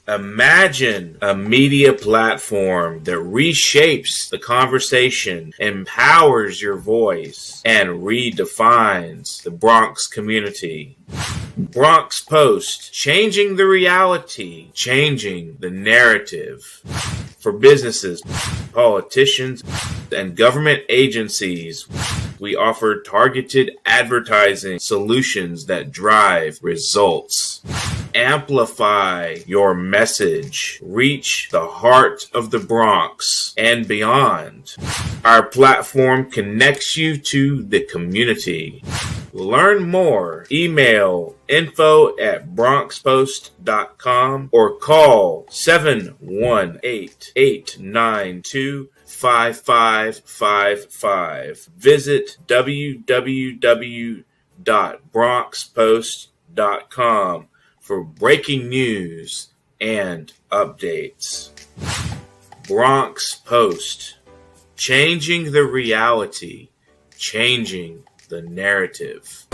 Imagine a media platform that reshapes the conversation, empowers your voice, and redefines the Bronx community. Bronx Post, changing the reality, changing the narrative. For businesses, politicians, and government agencies, we offer targeted advertising solutions that drive results. Amplify your message. Reach the heart of the Bronx and beyond. Our platform connects you to the community. Learn more. Email info@bronxpost.com or call 718-892-5555. Visit www.bronxpost.com for breaking news and updates. Bronx Post, changing the reality, changing the narrative.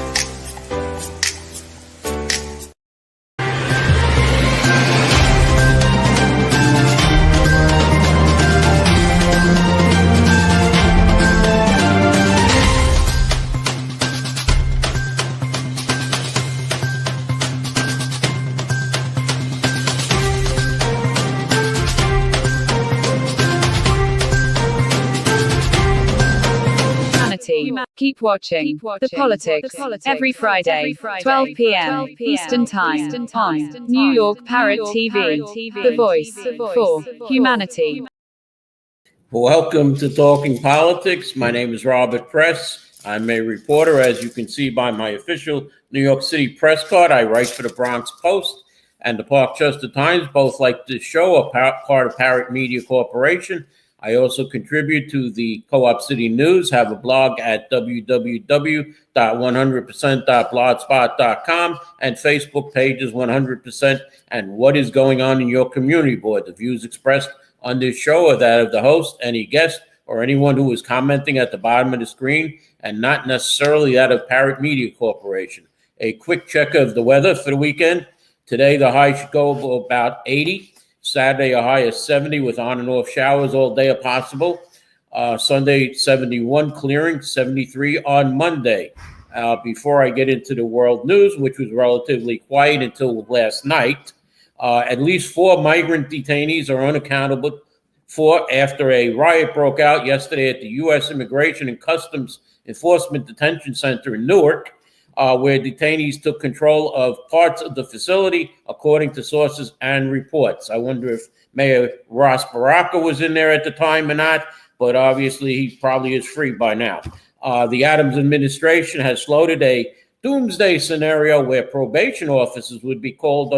Keep watching The Politics every Friday, 12 p.m. Eastern Time on New York Parrot TV, the voice for humanity. Welcome to Talking Politics. My name is Robert Press. I'm a reporter, as you can see by my official New York City press card. I write for the Bronx Post and the Parkchester Times, both like this show, a part of Parrot Media Corporation. I also contribute to the Co-op City News, have a blog at www.100%.blogspot.com, and Facebook pages 100% and What is Going On in Your Community Board. The views expressed on this show are that of the host, any guest, or anyone who is commenting at the bottom of the screen, and not necessarily that of Parrot Media Corporation. A quick check of the weather for the weekend. Today, the high should go about 80. Saturday, a high of 70 with on and off showers all day if possible. Sunday, 71, clearing, 73 on Monday. Before I get into the world news, which was relatively quiet until last night, at least 4 migrant detainees are unaccounted for after a riot broke out yesterday at the U.S. Immigration and Customs Enforcement Detention Center in Newark, where detainees took control of parts of the facility, according to sources and reports. I wonder if Mayor Ross Baraka was in there at the time or not, but obviously he probably is free by now. The Adams administration has floated a doomsday scenario where probation officers would be called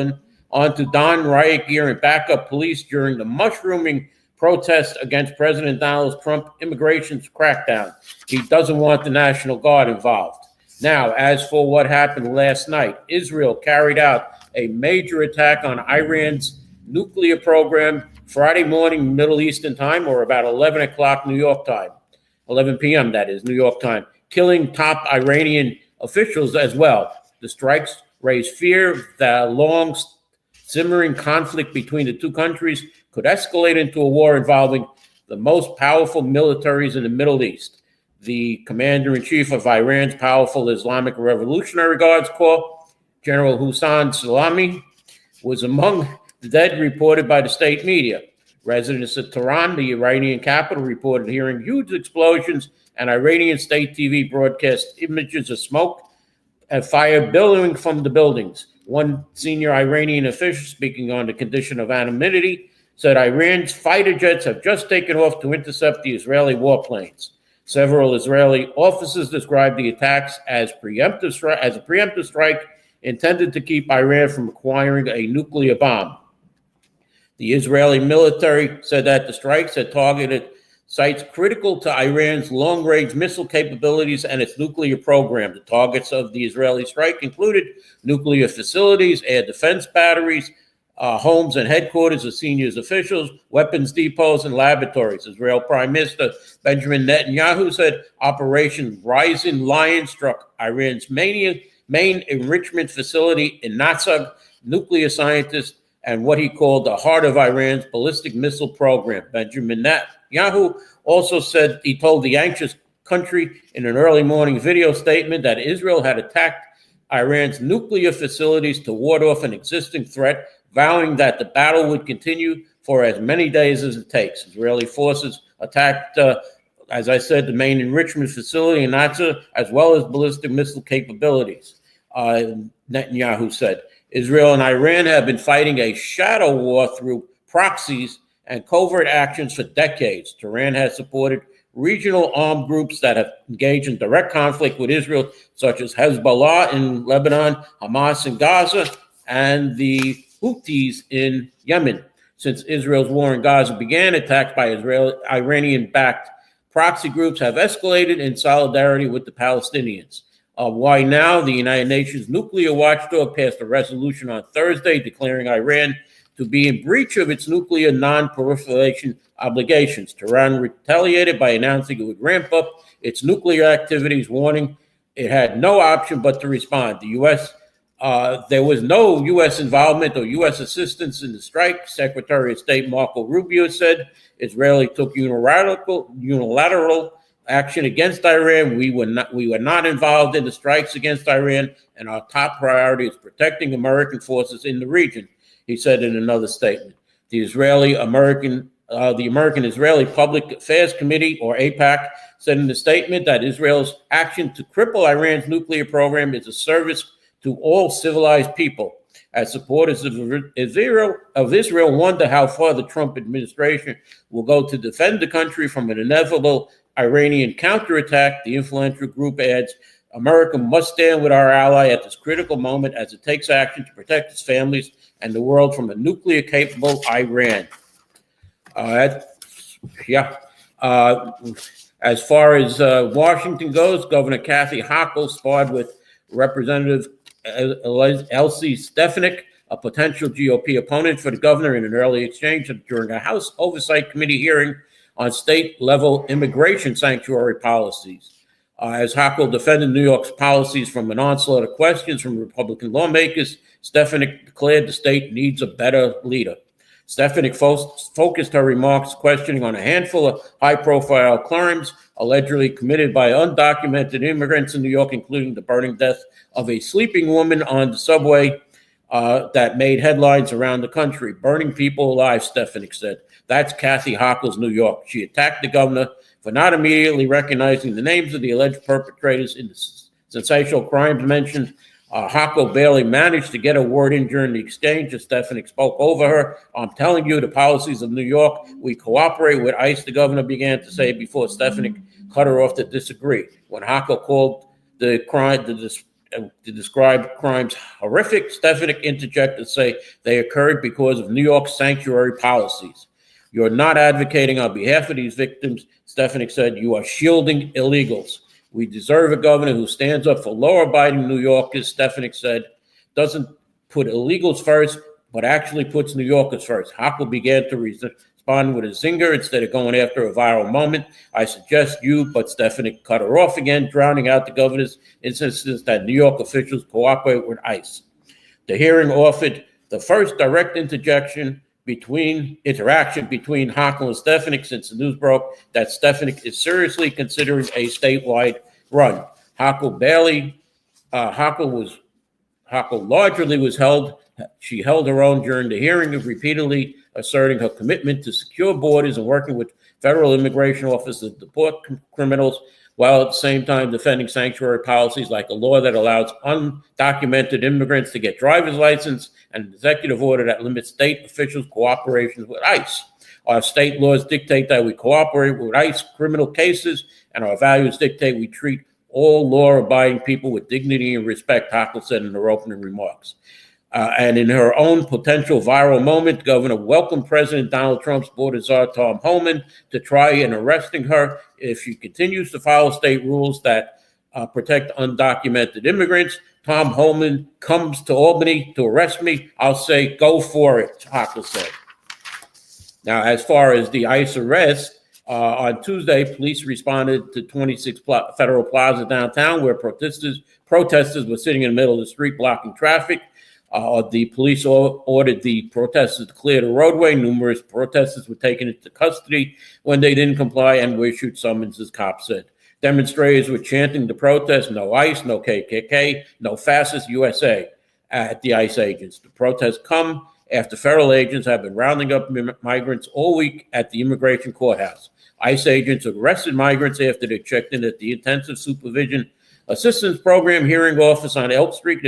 on to don riot gear and back up police during the mushrooming protest against President Donald Trump immigration crackdown. He doesn't want the National Guard involved. Now, as for what happened last night, Israel carried out a major attack on Iran's nuclear program Friday morning Middle Eastern time, or about 11 o'clock New York time, 11 p.m. that is, New York time, killing top Iranian officials as well. The strikes raised fear that a long simmering conflict between the two countries could escalate into a war involving the most powerful militaries in the Middle East. The commander-in-chief of Iran's powerful Islamic Revolutionary Guards Corps, General Hussein Salami, was among the dead reported by the state media. Residents of Tehran, the Iranian capital, reported hearing huge explosions, and Iranian state TV broadcast images of smoke and fire billowing from the buildings. One senior Iranian official, speaking on the condition of anonymity, said Iran's fighter jets have just taken off to intercept the Israeli warplanes. Several Israeli officers described the attacks as a preemptive strike intended to keep Iran from acquiring a nuclear bomb. The Israeli military said that the strikes had targeted sites critical to Iran's long-range missile capabilities and its nuclear program. The targets of the Israeli strike included nuclear facilities, air defense batteries, homes and headquarters of senior officials, weapons depots, and laboratories. Israel Prime Minister Benjamin Netanyahu said Operation Rising Lion struck Iran's main enrichment facility in Nassau. Nuclear scientists and what he called the heart of Iran's ballistic missile program. Benjamin Netanyahu also said he told the anxious country in an early morning video statement that Israel had attacked Iran's nuclear facilities to ward off an existing threat, vowing that the battle would continue for as many days as it takes. Israeli forces attacked, as I said, the main enrichment facility in Nasa, as well as ballistic missile capabilities. Netanyahu said, Israel and Iran have been fighting a shadow war through proxies and covert actions for decades. Tehran has supported regional armed groups that have engaged in direct conflict with Israel, such as Hezbollah in Lebanon, Hamas in Gaza, and the Houthis in Yemen. Since Israel's war in Gaza began, attacks by Iranian-backed proxy groups have escalated in solidarity with the Palestinians. Why now? The United Nations nuclear watchdog passed a resolution on Thursday declaring Iran to be in breach of its nuclear non-proliferation obligations. Tehran retaliated by announcing it would ramp up its nuclear activities, warning it had no option but to respond. There was no U.S. involvement or U.S. assistance in the strike. Secretary of State Marco Rubio said Israel took unilateral action against Iran. We were not involved in the strikes against Iran, and our top priority is protecting American forces in the region, he said in another statement. The American-Israeli Public Affairs Committee, or AIPAC, said in the statement that Israel's action to cripple Iran's nuclear program is a service to all civilized people. As supporters of Israel wonder how far the Trump administration will go to defend the country from an inevitable Iranian counterattack, the influential group adds, America must stand with our ally at this critical moment as it takes action to protect its families and the world from a nuclear-capable Iran. As far as Washington goes, Governor Kathy Hochul sparred with Representative Elsie Stefanik, a potential GOP opponent for the governor, in an early exchange during a House Oversight Committee hearing on state-level immigration sanctuary policies. As Hochul defended New York's policies from an onslaught of questions from Republican lawmakers, Stefanik declared the state needs a better leader. Stefanik focused her remarks questioning on a handful of high-profile crimes allegedly committed by undocumented immigrants in New York, including the burning death of a sleeping woman on the subway that made headlines around the country. Burning people alive, Stefanik said. That's Kathy Hochul's New York. She attacked the governor for not immediately recognizing the names of the alleged perpetrators in the sensational crimes mentioned. Hochul barely managed to get a word in during the exchange as Stefanik spoke over her. I'm telling you, the policies of New York, we cooperate with ICE, the governor began to say before Stefanik cut her off to disagree. When Hochul called the described crimes horrific, Stefanik interjected to say they occurred because of New York's sanctuary policies. You're not advocating on behalf of these victims, Stefanik said. You are shielding illegals. We deserve a governor who stands up for law-abiding New Yorkers, Stefanik said, doesn't put illegals first, but actually puts New Yorkers first. Hochul began to respond with a zinger instead of going after a viral moment. I suggest you, but Stefanik cut her off again, drowning out the governor's insistence that New York officials cooperate with ICE. The hearing offered the first direct interaction between Hochul and Stefanik since the news broke that Stefanik is seriously considering a statewide run. Hochul largely was held. She held her own during the hearing, repeatedly asserting her commitment to secure borders and working with federal immigration officers to deport criminals, while at the same time defending sanctuary policies like a law that allows undocumented immigrants to get driver's license and an executive order that limits state officials' cooperation with ICE. Our state laws dictate that we cooperate with ICE criminal cases, and our values dictate we treat all law-abiding people with dignity and respect, Hochul said in her opening remarks. And in her own potential viral moment, Governor welcomed President Donald Trump's border czar, Tom Homan, to try and arresting her if she continues to follow state rules that protect undocumented immigrants. Tom Homan comes to Albany to arrest me. I'll say, go for it, Hochul said. Now, as far as the ICE arrest, on Tuesday, police responded to 26 Federal Plaza downtown where protesters were sitting in the middle of the street blocking traffic. The police ordered the protesters to clear the roadway. Numerous protesters were taken into custody when they didn't comply and were issued summonses, cops said. Demonstrators were chanting the protest, no ICE, no KKK, no fascist USA at the ICE agents. The protests come after federal agents have been rounding up migrants all week at the immigration courthouse. ICE agents arrested migrants after they checked in at the Intensive Supervision Assistance Program hearing office on Elk Street.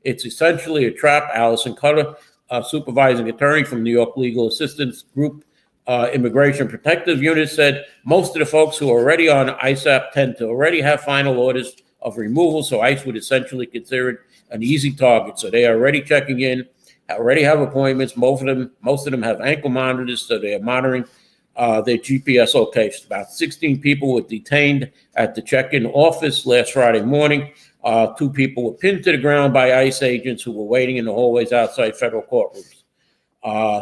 It's essentially a trap. Allison Cutter, a supervising attorney from New York Legal Assistance Group Immigration Protective Unit, said most of the folks who are already on ISAP tend to already have final orders of removal, so ICE would essentially consider it an easy target. So they are already checking in, already have appointments. Most of them have ankle monitors, so they are monitoring their GPS locations. About 16 people were detained at the check-in office last Friday morning. 2 people were pinned to the ground by ICE agents who were waiting in the hallways outside federal courtrooms.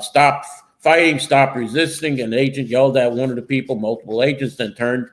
Stop fighting, stop resisting. An agent yelled at one of the people. Multiple agents then turned,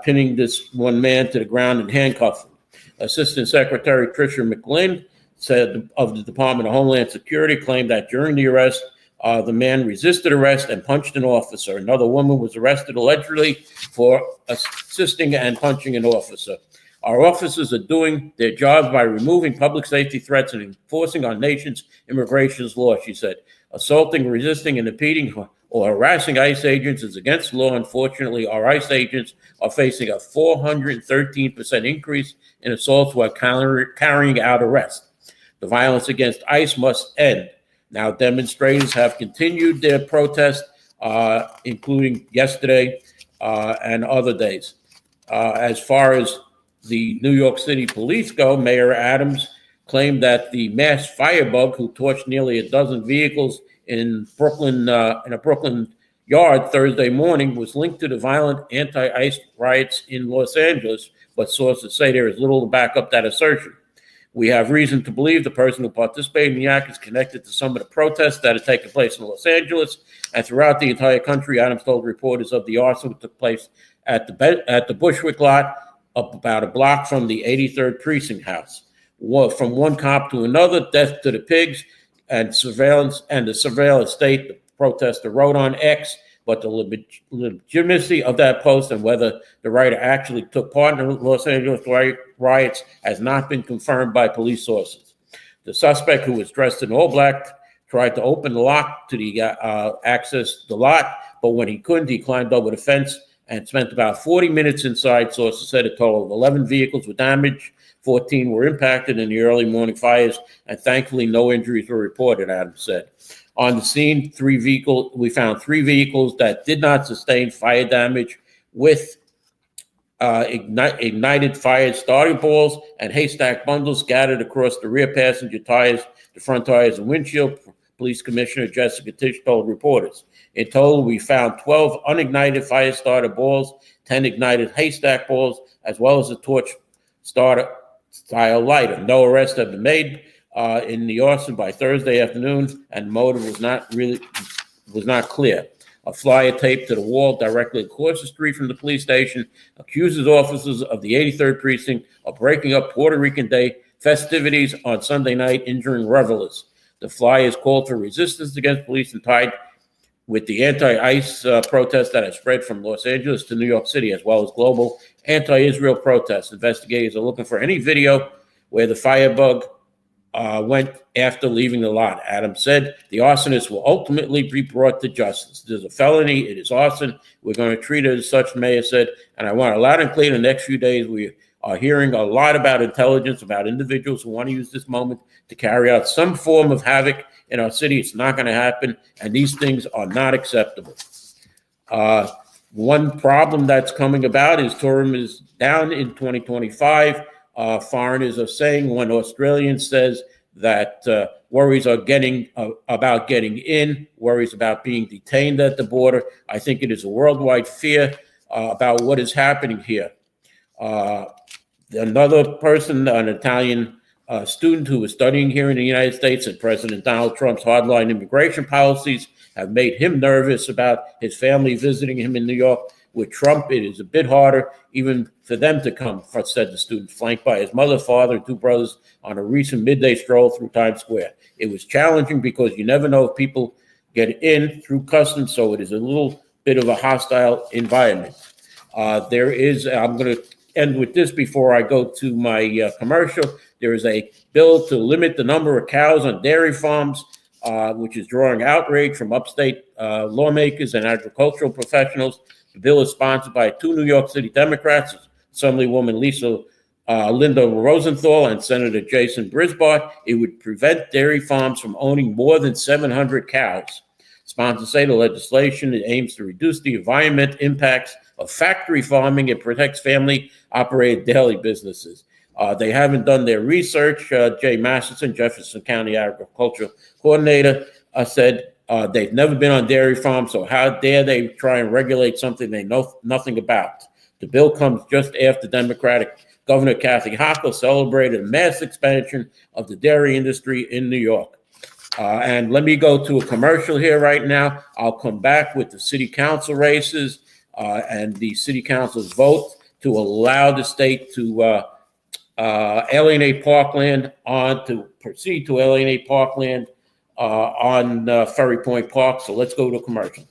pinning this one man to the ground and handcuffed him. Assistant Secretary Tricia McGlynn said of the Department of Homeland Security claimed that during the arrest, the man resisted arrest and punched an officer. Another woman was arrested allegedly for assisting and punching an officer. Our officers are doing their jobs by removing public safety threats and enforcing our nation's immigration law, she said. Assaulting, resisting, and impeding or harassing ICE agents is against the law. Unfortunately, our ICE agents are facing a 413% increase in assaults while carrying out arrests. The violence against ICE must end. Now, demonstrators have continued their protest, including yesterday and other days. As far as the New York City police go, Mayor Adams claimed that the mass firebug who torched nearly a dozen vehicles in Brooklyn, in a Brooklyn yard Thursday morning, was linked to the violent anti-ICE riots in Los Angeles, but sources say there is little to back up that assertion. We have reason to believe the person who participated in the act is connected to some of the protests that have taken place in Los Angeles and throughout the entire country. Adams told reporters of the arson that took place at the Bushwick lot, up about a block from the 83rd Precinct House. From one cop to another, death to the pigs, and surveillance and the surveillance state, the protester wrote on X, but the legitimacy of that post and whether the writer actually took part in the Los Angeles riots has not been confirmed by police sources. The suspect, who was dressed in all black, tried to open the lock to the access the lot, but when he couldn't, he climbed over the fence and spent about 40 minutes inside. Sources said a total of 11 vehicles were damaged, 14 were impacted in the early morning fires, and thankfully no injuries were reported, Adams said. On the scene, we found 3 vehicles that did not sustain fire damage with ignited fire starting balls and haystack bundles scattered across the rear passenger tires, the front tires, and windshield. Police Commissioner Jessica Tisch told reporters. In total, we found 12 unignited fire starter balls, 10 ignited haystack balls, as well as a torch starter style lighter. No arrests have been made in the arson by Thursday afternoon, and the motive was not clear. A flyer taped to the wall directly across the street from the police station accuses officers of the 83rd Precinct of breaking up Puerto Rican Day festivities on Sunday night, injuring revelers. The flyers called for resistance against police and tied with the anti-ICE protests that have spread from Los Angeles to New York City, as well as global anti-Israel protests. Investigators are looking for any video where the firebug went after leaving the lot. Adams said the arsonist will ultimately be brought to justice. There's a felony. It is arson. We're going to treat it as such, the mayor said. And I want it loud and clear in the next few days. We are hearing a lot about intelligence, about individuals who want to use this moment to carry out some form of havoc in our city. It's not going to happen, and these things are not acceptable. One problem that's coming about is tourism is down in 2025. Foreigners are saying, one Australian says that worries are about getting in, worries about being detained at the border. I think it is a worldwide fear about what is happening here. Another person, an Italian student who was studying here in the United States, and President Donald Trump's hardline immigration policies have made him nervous about his family visiting him in New York. With Trump, it is a bit harder even for them to come, said the student, flanked by his mother, father, and two brothers on a recent midday stroll through Times Square. It was challenging because you never know if people get in through customs, so it is a little bit of a hostile environment. I'm going to end with this before I go to my commercial. There is a bill to limit the number of cows on dairy farms, which is drawing outrage from upstate lawmakers and agricultural professionals. The bill is sponsored by two New York City Democrats, Assemblywoman Linda Rosenthal and Senator Jason Brisbart. It would prevent dairy farms from owning more than 700 cows. Sponsors say the legislation aims to reduce the environmental impacts of factory farming and protects family-operated dairy businesses. They haven't done their research. Jay Masterson, Jefferson County Agricultural Coordinator, said they've never been on dairy farms, so how dare they try and regulate something they know nothing about. The bill comes just after Democratic Governor Kathy Hochul celebrated a mass expansion of the dairy industry in New York. And let me go to a commercial here right now. I'll come back with the city council races and the city council's vote to allow the state to alienate parkland proceed to alienate parkland on Ferry Point Park. So let's go to commercial.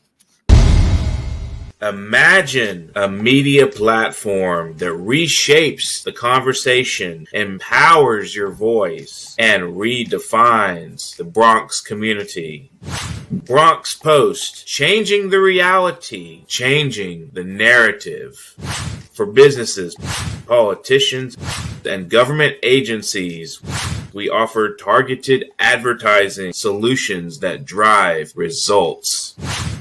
Imagine a media platform that reshapes the conversation, empowers your voice, and redefines the Bronx community. Bronx Post, changing the reality, changing the narrative. For businesses, politicians, and government agencies, we offer targeted advertising solutions that drive results.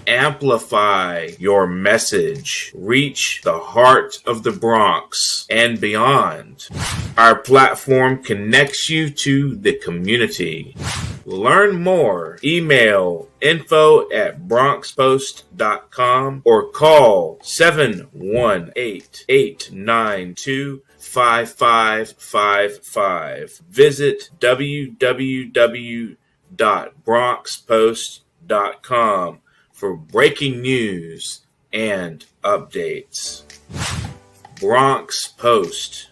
Amplify your message. Reach the heart of the Bronx and beyond. Our platform connects you to the community. Learn more. Email info@bronxpost.com or call 718-892-5555. Visit www.bronxpost.com for breaking news and updates. Bronx Post,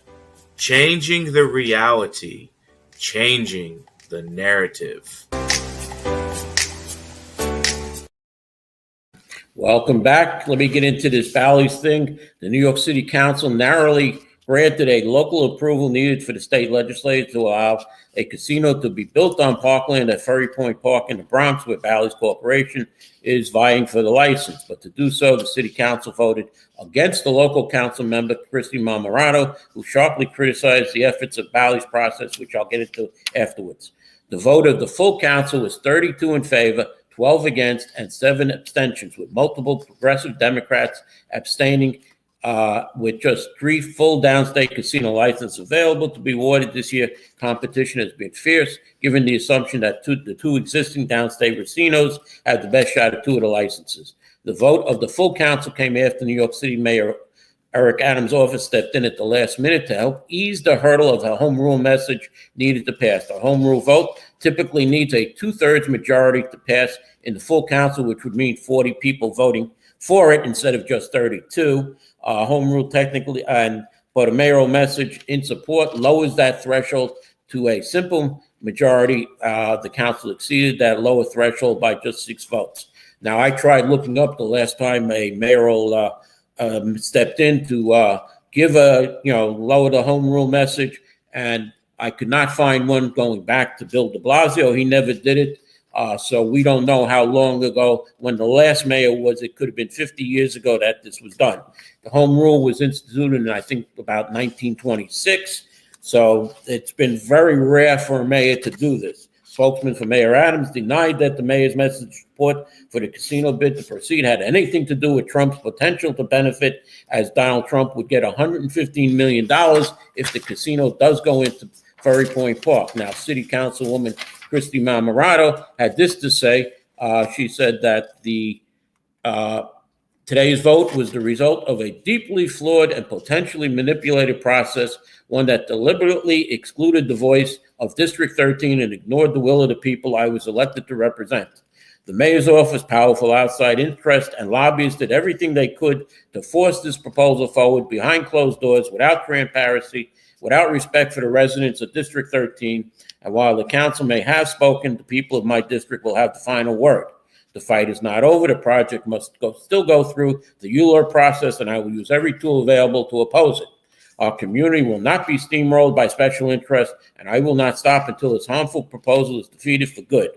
changing the reality, changing the narrative. Welcome back. Let me get into this Bally's thing. The New York City Council narrowly granted a local approval needed for the state legislature to allow a casino to be built on parkland at Ferry Point Park in the Bronx, where Bally's Corporation is vying for the license. But to do so, the city council voted against the local council member, Christy Marmorato, who sharply criticized the efforts of Bally's process, which I'll get into afterwards. The vote of the full council was 32 in favor, 12 against, and 7 abstentions, with multiple progressive Democrats abstaining. With just 3 full downstate casino licenses available to be awarded this year, competition has been fierce, given the assumption that the two existing downstate casinos have the best shot at 2 of the licenses. The vote of the full council came after New York City Mayor Eric Adams' office stepped in at the last minute to help ease the hurdle of the home rule message needed to pass. The home rule vote typically needs a 2/3 majority to pass in the full council, which would mean 40 people voting for it instead of just 32. Home rule technically, but a mayoral message in support lowers that threshold to a simple majority. The council exceeded that lower threshold by just 6 votes. Now, I tried looking up the last time a mayoral stepped in to lower the home rule message, and I could not find one going back to Bill de Blasio. He never did it. So we don't know how long ago, when the last mayor was, it could have been 50 years ago that this was done. The home rule was instituted in, I think, about 1926. So it's been very rare for a mayor to do this. Spokesman for Mayor Adams denied that the mayor's message support for the casino bid to proceed had anything to do with Trump's potential to benefit, as Donald Trump would get $115 million if the casino does go into Ferry Point Park. Now, City Councilwoman Christy Marmorato had this to say. She said that today's vote was the result of a deeply flawed and potentially manipulated process, one that deliberately excluded the voice of District 13 and ignored the will of the people I was elected to represent. The mayor's office, powerful outside interest, and lobbyists did everything they could to force this proposal forward behind closed doors, without transparency, without respect for the residents of District 13. And while the council may have spoken, the people of my district will have the final word. The fight is not over. The project must still go through the ULURP process, and I will use every tool available to oppose it. Our community will not be steamrolled by special interests, and I will not stop until this harmful proposal is defeated for good.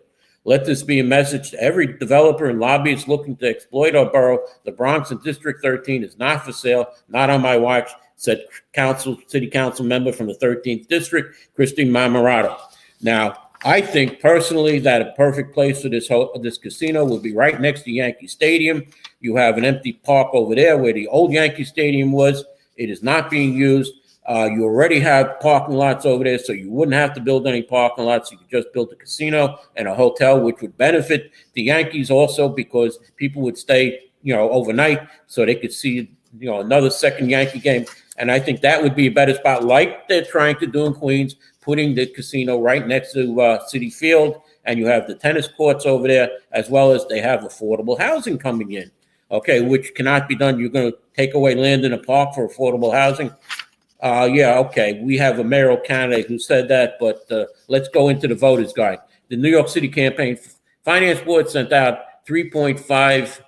Let this be a message to every developer and lobbyist looking to exploit our borough. The Bronx and District 13 is not for sale, not on my watch, said City Council member from the 13th District, Christine Marmorato. Now, I think personally that a perfect place for this casino would be right next to Yankee Stadium. You have an empty park over there where the old Yankee Stadium was. It is not being used. You already have parking lots over there, so you wouldn't have to build any parking lots. You could just build a casino and a hotel, which would benefit the Yankees also, because people would stay, overnight, so they could see, another second Yankee game. And I think that would be a better spot, like they're trying to do in Queens, putting the casino right next to Citi Field, and you have the tennis courts over there, as well as they have affordable housing coming in. Okay, which cannot be done. You're going to take away land in a park for affordable housing. Okay. We have a mayoral candidate who said that, but let's go into the voters' guide. The New York City Campaign Finance Board sent out 3.5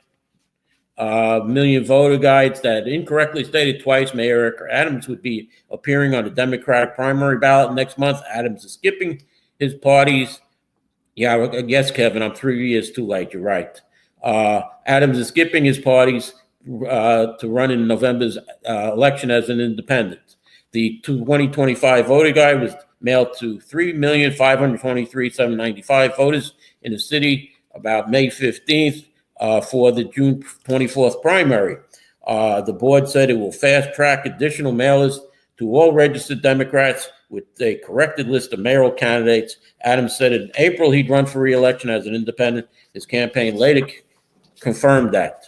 million voter guides that incorrectly stated twice Mayor Eric Adams would be appearing on the Democratic primary ballot next month. Adams is skipping his parties. Yeah, I guess, Kevin, I'm 3 years too late. You're right. Adams is skipping his parties to run in November's election as an independent. The 2025 voter guide was mailed to 3,523,795 voters in the city about May 15th for the June 24th primary. The board said it will fast track additional mailers to all registered Democrats with a corrected list of mayoral candidates. Adams said in April he'd run for re-election as an independent. His campaign later confirmed that.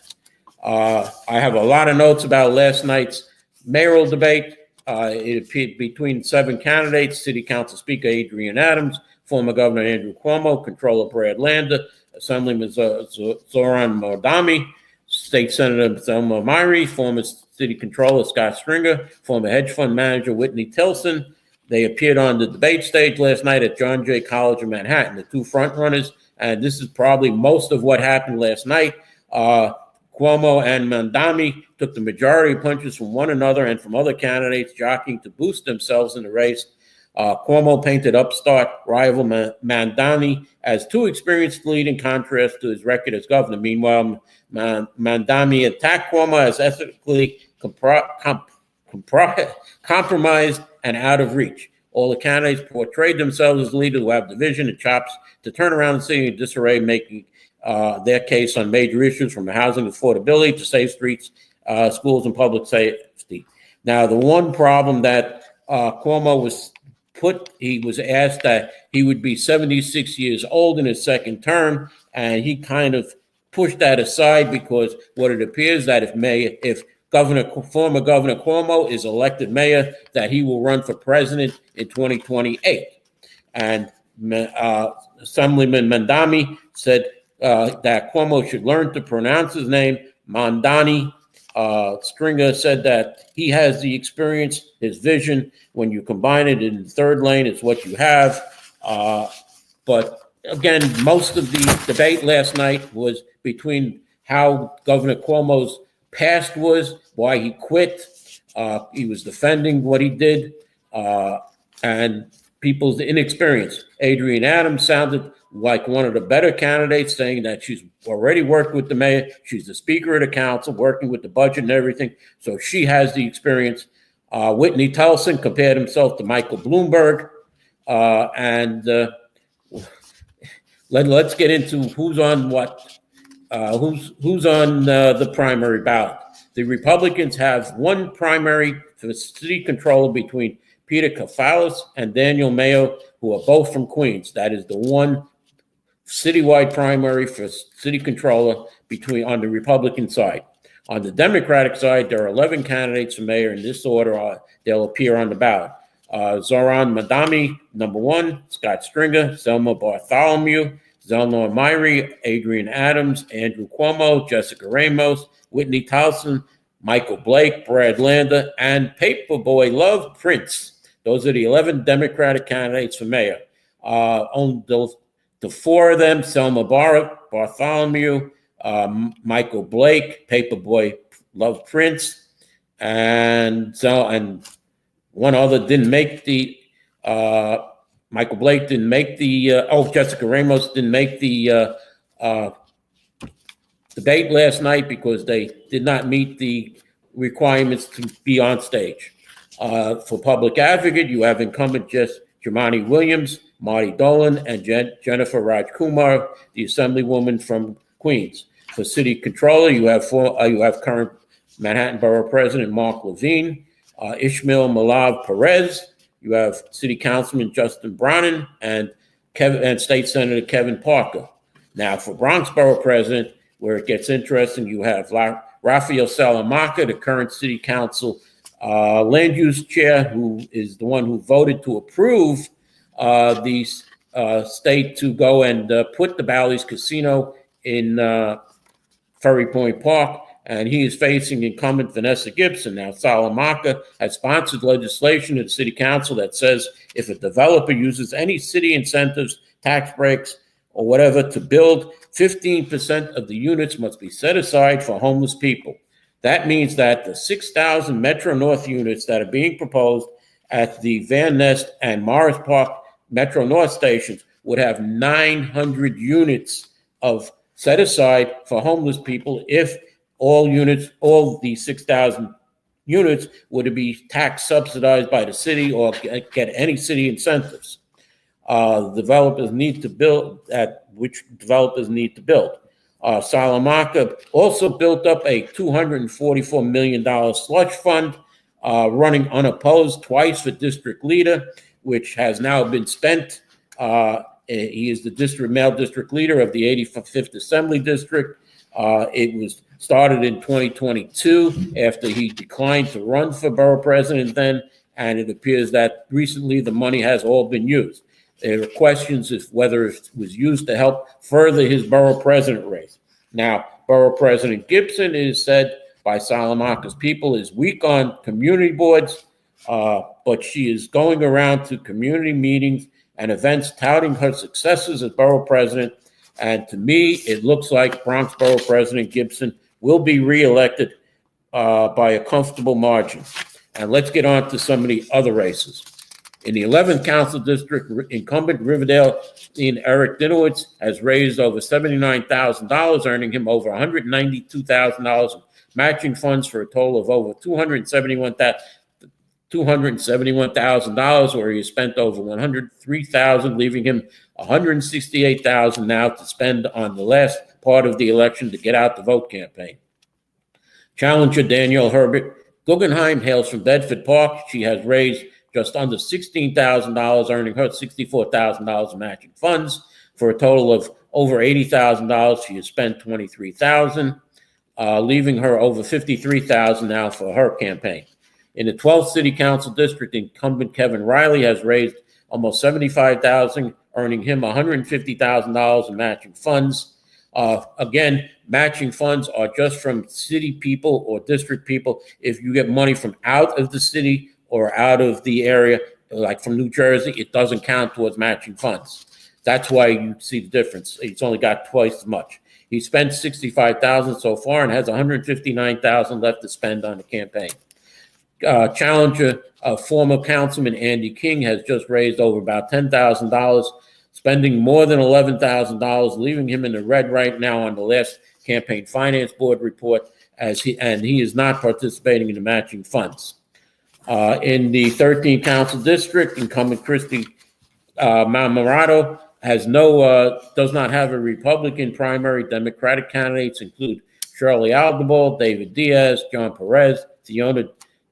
I have a lot of notes about last night's mayoral debate. It appeared between 7 candidates: City Council Speaker Adrian Adams, former Governor Andrew Cuomo, Controller Brad Lander, Assemblyman Zoran Mardami, State Senator Thelma Myrie, former City Controller Scott Stringer, former hedge fund manager Whitney Tilson. They appeared on the debate stage last night at John Jay College in Manhattan, the two front runners, and this is probably most of what happened last night. Cuomo and Mandami took the majority of punches from one another and from other candidates jockeying to boost themselves in the race. Cuomo painted upstart rival Mandami as too experienced lead in contrast to his record as governor. Meanwhile, Mandami attacked Cuomo as ethically compromised and out of reach. All the candidates portrayed themselves as leaders who have the vision and chops to turn around the city in disarray, making their case on major issues from housing affordability to safe streets, schools, and public safety. Now, the one problem that Cuomo was he was asked that he would be 76 years old in his second term, and he kind of pushed that aside because what it appears that if former Governor Cuomo is elected mayor, that he will run for president in 2028. And Assemblyman Mandami said that Cuomo should learn to pronounce his name, Mandani. Stringer said that he has the experience, his vision. When you combine it in the third lane, it's what you have. But again, most of the debate last night was between how Governor Cuomo's past was, why he quit. He was defending what he did, and people's inexperience. Adrian Adams sounded like one of the better candidates, saying that she's already worked with the mayor. She's the Speaker of the Council, working with the budget and everything. So she has the experience. Whitney Tilson compared himself to Michael Bloomberg. Let's get into who's on what. Who's on the primary ballot. The Republicans have one primary for the city controller between Peter Kafalis and Daniel Mayo, who are both from Queens. That is the one citywide primary for city controller on the Republican side. On the Democratic side, there are 11 candidates for mayor in this order. They'll appear on the ballot. Zoran Madami, number 1, Scott Stringer, Selma Bartholomew, Zelnor Myrie, Adrian Adams, Andrew Cuomo, Jessica Ramos, Whitney Towson, Michael Blake, Brad Lander, and Paperboy Love Prince. Those are the 11 Democratic candidates for mayor. On the four of them, Selma Bartholomew, Michael Blake, Paperboy Love Prince, and one other didn't make the. Michael Blake didn't make the. Jessica Ramos didn't make the debate last night because they did not meet the requirements to be on stage. For public advocate, you have incumbent Jamani Williams, Marty Dolan, and Jennifer Rajkumar, the Assemblywoman from Queens. For city controller, you have current Manhattan Borough President Mark Levine, Ishmael Malav Perez. You have City Councilman Justin Brannan and State Senator Kevin Parker. Now, for Bronx Borough President, where it gets interesting, you have Rafael Salamanca, the current City Council land use chair, who is the one who voted to approve the state to go and put the Bally's Casino in Ferry Point Park, and he is facing incumbent Vanessa Gibson. Now, Salamanca has sponsored legislation at the City Council that says if a developer uses any city incentives, tax breaks, or whatever to build, 15% of the units must be set aside for homeless people. That means that the 6,000 Metro North units that are being proposed at the Van Nest and Morris Park Metro North stations would have 900 units of set aside for homeless people if all the 6,000 units would be tax subsidized by the city or get any city incentives. Developers need to build which developers need to build. Salamanca also built up a $244 million slush fund running unopposed twice for district leader, which has now been spent. He is the male district leader of the 85th Assembly District. It was started in 2022 after he declined to run for borough president then, and it appears that recently the money has all been used. There are questions as whether it was used to help further his borough president race. Now, Borough President Gibson is said by Salamanca's people is weak on community boards, but she is going around to community meetings and events touting her successes as borough president. And to me, it looks like Bronx Borough President Gibson will be reelected by a comfortable margin. And let's get on to some of the other races. In the 11th Council District, incumbent Riverdale Eric Dinowitz has raised over $79,000, earning him over $192,000 in matching funds for a total of over $271,000, where he has spent over $103,000, leaving him $168,000 now to spend on the last part of the election to get out the vote campaign. Challenger Danielle Herbert Guggenheim hails from Bedford Park. She has raised just under $16,000, earning her $64,000 in matching funds for a total of over $80,000. She has spent $23,000, leaving her over $53,000 now for her campaign. In the 12th City Council District, incumbent Kevin Riley has raised almost $75,000, earning him $150,000 in matching funds. Again, matching funds are just from city people or district people. If you get money from out of the city or out of the area, like from New Jersey, it doesn't count towards matching funds. That's why you see the difference. He's only got twice as much. He spent $65,000 so far and has $159,000 left to spend on the campaign. Challenger, former Councilman Andy King has just raised over about $10,000, spending more than $11,000, leaving him in the red right now on the last campaign finance board report, and he is not participating in the matching funds. In the 13th Council District, incumbent Christy Malmorato does not have a Republican primary. Democratic candidates include Shirley Aldebol, David Diaz, John Perez, Fiona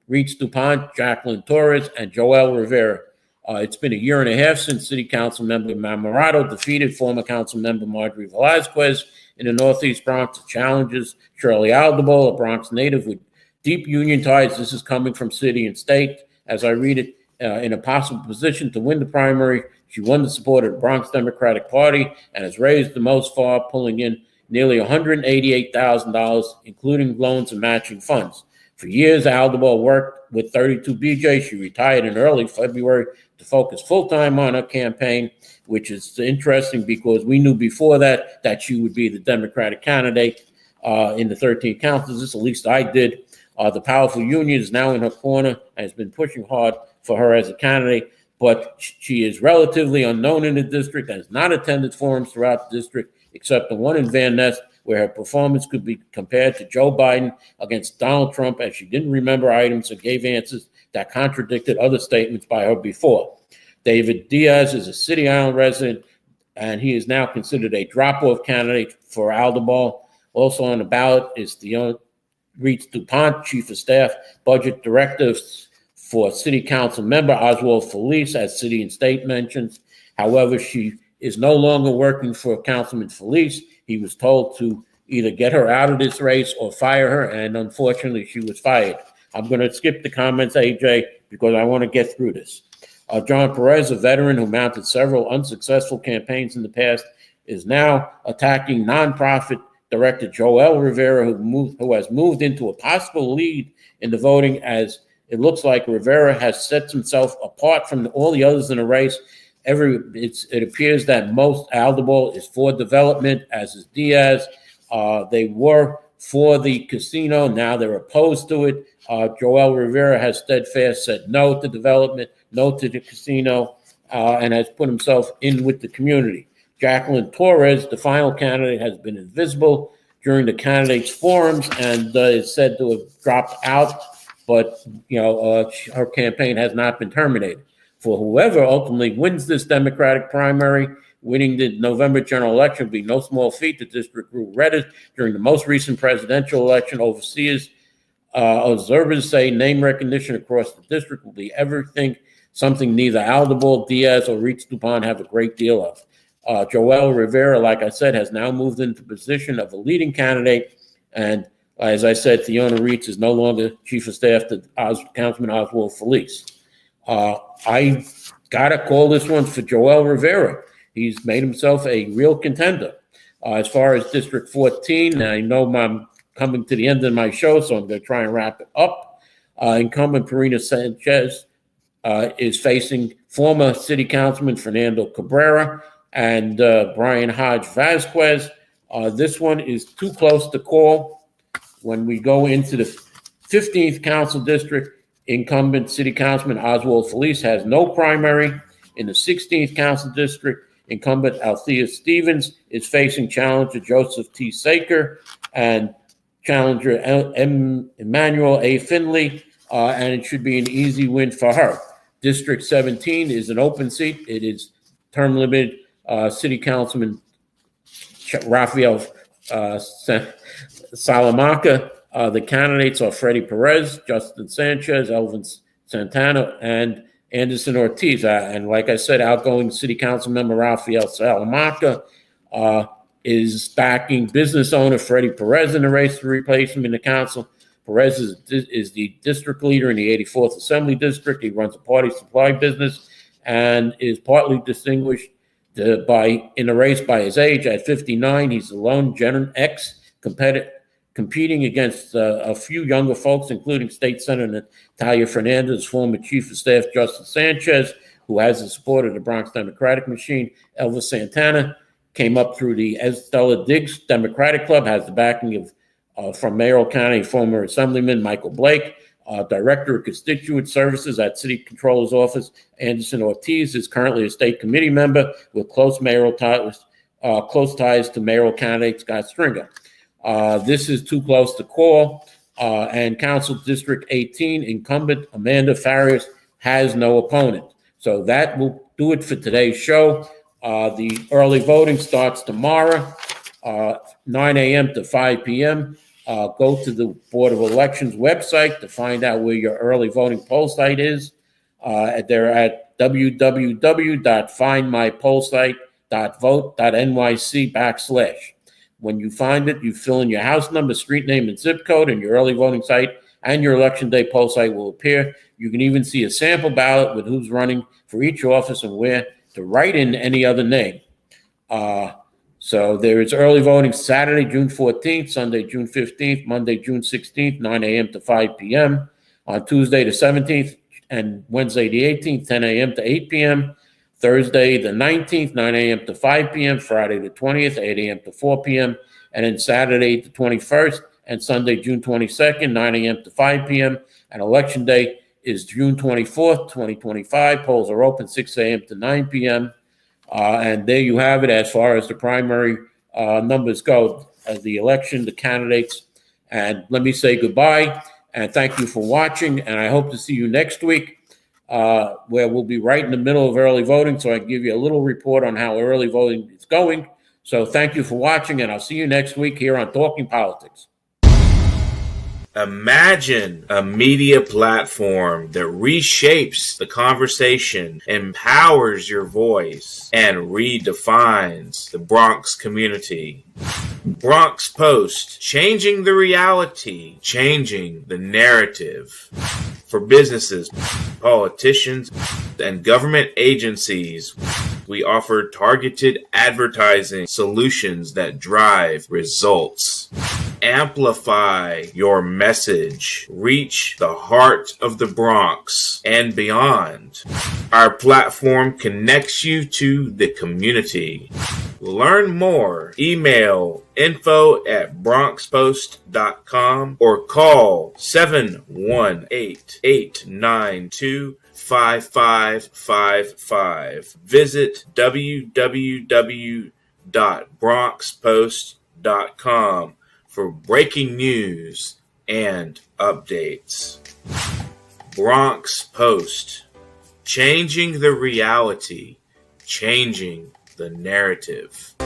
Reeds DuPont, Jacqueline Torres, and Joel Rivera. It's been a year and a half since City Council member Malmorato defeated former Council member Marjorie Velazquez in the Northeast Bronx. Challenges Shirley Aldebol, a Bronx native with deep union ties. This is coming from city and state. As I read it, in a possible position to win the primary, She won the support of the Bronx Democratic Party and has raised the most far, pulling in nearly $188,000, including loans and matching funds. For years, Aldebol worked with 32BJ. She retired in early February to focus full-time on her campaign, which is interesting because we knew before that she would be the Democratic candidate in the 13th councils. At least I did. The powerful union is now in her corner and has been pushing hard for her as a candidate, but she is relatively unknown in the district and has not attended forums throughout the district, except the one in Van Ness, where her performance could be compared to Joe Biden against Donald Trump, as she didn't remember items and gave answers that contradicted other statements by her before. David Diaz is a City Island resident, and he is now considered a drop-off candidate for Aldebol. Also on the ballot is Theona Reitz DuPont, Chief of Staff, Budget Director for City Council member Oswald Felice, as City and State mentions. However, she is no longer working for Councilman Felice. He was told to either get her out of this race or fire her, and unfortunately, she was fired. I'm going to skip the comments, AJ, because I want to get through this. John Perez, a veteran who mounted several unsuccessful campaigns in the past, is now attacking nonprofit director Joel Rivera, who has moved into a possible lead in the voting, as it looks like Rivera has set himself apart from all the others in the race. It appears that most Aldebol is for development, as is Diaz. They were for the casino. Now they're opposed to it. Joel Rivera has steadfast said no to development, no to the casino, and has put himself in with the community. Jacqueline Torres, the final candidate, has been invisible during the candidates' forums and is said to have dropped out, but her campaign has not been terminated. For whoever ultimately wins this Democratic primary, winning the November general election will be no small feat. The district grew redder during the most recent presidential election. Observers say name recognition across the district will be everything, something neither Aldebol, Diaz, or Reitz DuPont have a great deal of. Joel Rivera, like I said, has now moved into the position of a leading candidate. And as I said, Theona Reitz is no longer chief of staff to Councilman Oswald Felice. I got to call this one for Joel Rivera. He's made himself a real contender. As far as District 14, I know I'm coming to the end of my show, so I'm going to try and wrap it up. Incumbent Karina Sanchez is facing former city councilman Fernando Cabrera and Brian Hodge Vasquez. This one is too close to call. When we go into the 15th council district, incumbent city councilman Oswald Felice has no primary. In the 16th council district, incumbent Althea Stevens is facing challenger Joseph T. Saker and challenger Emmanuel A. Finley, and it should be an easy win for her. District 17 is an open seat. It is term limited. City Councilman Rafael Salamanca. The candidates are Freddie Perez, Justin Sanchez, Elvin Santana, and Anderson Ortiz. And like I said, outgoing City Council member Rafael Salamanca is backing business owner Freddie Perez in the race to replace him in the council. Perez is the district leader in the 84th Assembly District. He runs a party supply business and is partly distinguished in the race by his age. At 59, he's a lone Gen X competing against a few younger folks, including State Senator Natalia Fernandez, former Chief of Staff Justin Sanchez, who has the support of the Bronx Democratic Machine. Elvis Santana came up through the Estella Diggs Democratic Club, has the backing of from Mayoral County former Assemblyman Michael Blake. Director of Constituent Services at City Controller's Office, Anderson Ortiz, is currently a state committee member with close ties to mayoral candidate Scott Stringer. This is too close to call. And Council District 18, incumbent Amanda Farias has no opponent. So that will do it for today's show. The early voting starts tomorrow, 9 a.m. to 5 p.m. Go to the Board of Elections website to find out where your early voting poll site is. They're at www.findmypollsite.vote.nyc/. When you find it, you fill in your house number, street name, and zip code, and your early voting site and your election day poll site will appear. You can even see a sample ballot with who's running for each office and where to write in any other name. So there is early voting Saturday, June 14th, Sunday, June 15th, Monday, June 16th, 9 a.m. to 5 p.m., on Tuesday the 17th, and Wednesday the 18th, 10 a.m. to 8 p.m., Thursday the 19th, 9 a.m. to 5 p.m., Friday the 20th, 8 a.m. to 4 p.m., and then Saturday the 21st and Sunday, June 22nd, 9 a.m. to 5 p.m., and Election Day is June 24th, 2025. Polls are open 6 a.m. to 9 p.m., and there you have it as far as the primary numbers go, as the election, the candidates. And let me say goodbye and thank you for watching. And I hope to see you next week, where we'll be right in the middle of early voting, so I can give you a little report on how early voting is going. So thank you for watching, and I'll see you next week here on Talking Politics. Imagine a media platform that reshapes the conversation, empowers your voice, and redefines the Bronx community. Bronx Post, changing the reality, changing the narrative. For businesses, politicians, and government agencies, we offer targeted advertising solutions that drive results. Amplify your message. Reach the heart of the Bronx and beyond. Our platform connects you to the community. Learn more. Email info@bronxpost.com or call 718-892-5555. Visit www.bronxpost.com for breaking news and updates. Bronx Post, changing the reality, changing the narrative.